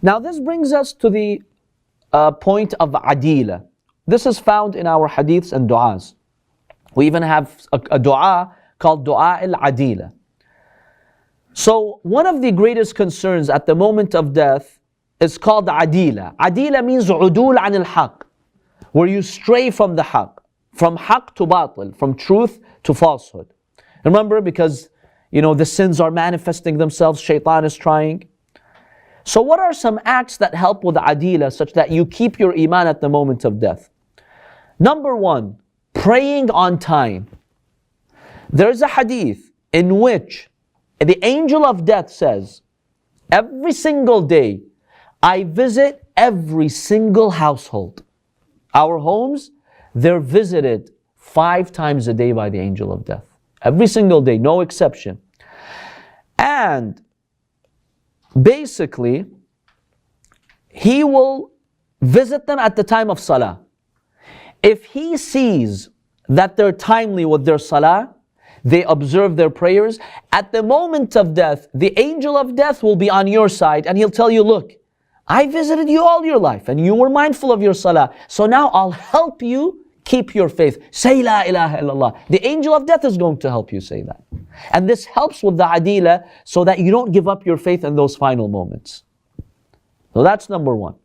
Now this brings us to the point of adila. This is found in our hadiths and du'as. We even have a dua called dua al-Adila. So one of the greatest concerns at the moment of death is called adila. Adila means udul an al-haq, where you stray from the haq, from haq to batil, from truth to falsehood. Remember, because the sins are manifesting themselves, shaitan is trying. So what are some acts that help with adila such that you keep your iman at the moment of death? Number one, praying on time. There is a hadith in which the angel of death says, every single day, I visit every single household. Our homes, they're visited 5 times a day by the angel of death. Every single day, no exception. And basically, he will visit them at the time of salah. If he sees that they're timely with their salah, they observe their prayers, at the moment of death, the angel of death will be on your side and he'll tell you, look, I visited you all your life and you were mindful of your salah. So now I'll help you keep your faith. Say la ilaha illallah. The angel of death is going to help you say that. And this helps with the adila so that you don't give up your faith in those final moments. So that's number one.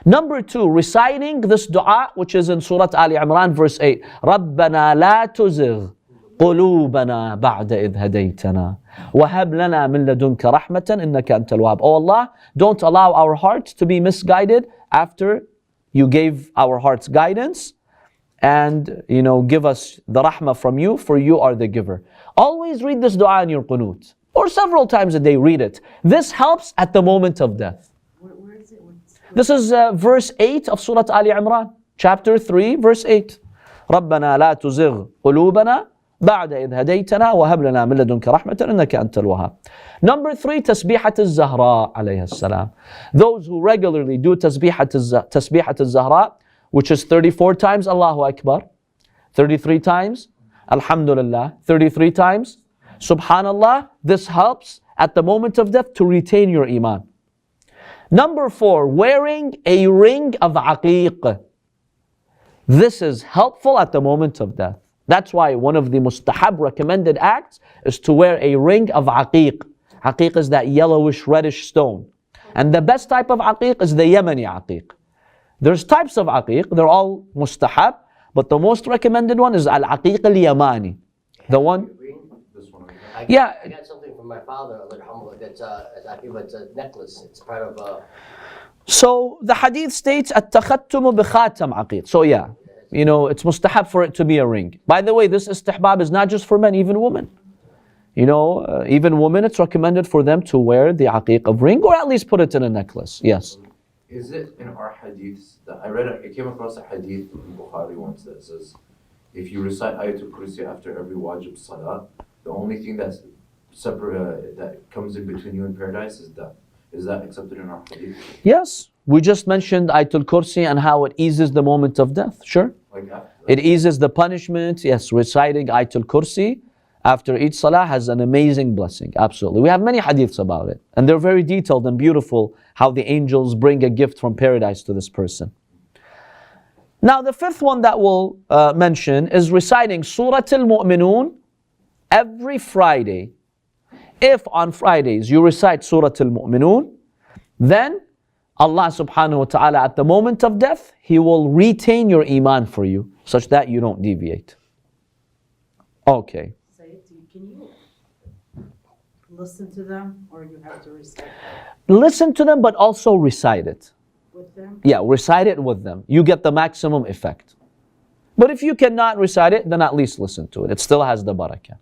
Number two, reciting this dua which is in Surah Ali Imran verse 8. رَبَّنَا لَا تُزِغْ قُلُوبَنَا بَعْدَ إِذْ هَدَيْتَنَا وَهَبْ لَنَا مِن لَدُنْكَ رَحْمَةً إِنَّكَ أَنْتَ الْوَهَّابُ. Oh Allah, don't allow our hearts to be misguided after you gave our hearts guidance, and give us the rahmah from you, for you are the giver. Always read this dua in your qunut, or several times a day read it. This helps at the moment of death. Where is it? This is verse 8 of Surah Ali Imran, chapter 3, verse 8. رَبَّنَا لَا تُزِغْ قُلُوبَنَا بَعْدَ إِذْ هَدَيْتَنَا وَهَبْ لَنَا مِن لَدُنْكَ رَحْمَةً إِنَّكَ أَنْتَ الْوَهَّابُ. Number 3, تسبيحة الزهراء عليها السلام. Those who regularly do تسبيحة الزهراء, which is 34 times Allahu Akbar, 33 times Alhamdulillah, 33 times Subhanallah, this helps at the moment of death to retain your iman. Number 4, wearing a ring of aqiq. This is helpful at the moment of death. That's why one of the mustahab recommended acts is to wear a ring of aqiq. Aqiq is that yellowish reddish stone. And the best type of aqiq is the Yemeni aqiq. There's types of aqiq, they're all mustahab, but the most recommended one is al-aqiq al-yamani. The one? I got something from my father, that's a necklace. It's part of a... So the hadith states, at-takhattumu bi-khatam aqiq. So it's mustahab for it to be a ring. By the way, this istihbab is not just for men, even women. Even women, it's recommended for them to wear the aqiq of ring, or at least put it in a necklace. Yes. Is it in our hadiths that I came across a hadith in Bukhari once that says, if you recite Ayatul Kursi after every wajib salah, the only thing that's separate that comes in between you and paradise is death. Is that accepted in our hadith? Yes. We just mentioned Ayatul Kursi and how it eases the moment of death. Sure. It eases the punishment. Yes, reciting Ayatul Kursi after each salah has an amazing blessing. Absolutely. We have many hadiths about it. And they're very detailed and beautiful, how the angels bring a gift from paradise to this person. Now the 5th one that we'll mention is reciting Surah al-Mu'minun every Friday. If on Fridays you recite Surah al-Mu'minun, then Allah subhanahu wa ta'ala at the moment of death, He will retain your iman for you, such that you don't deviate. Okay. Can you listen to them, or you have to recite them? Listen to them, but also recite it. With them? Yeah, recite it with them. You get the maximum effect. But if you cannot recite it, then at least listen to it. It still has the barakah.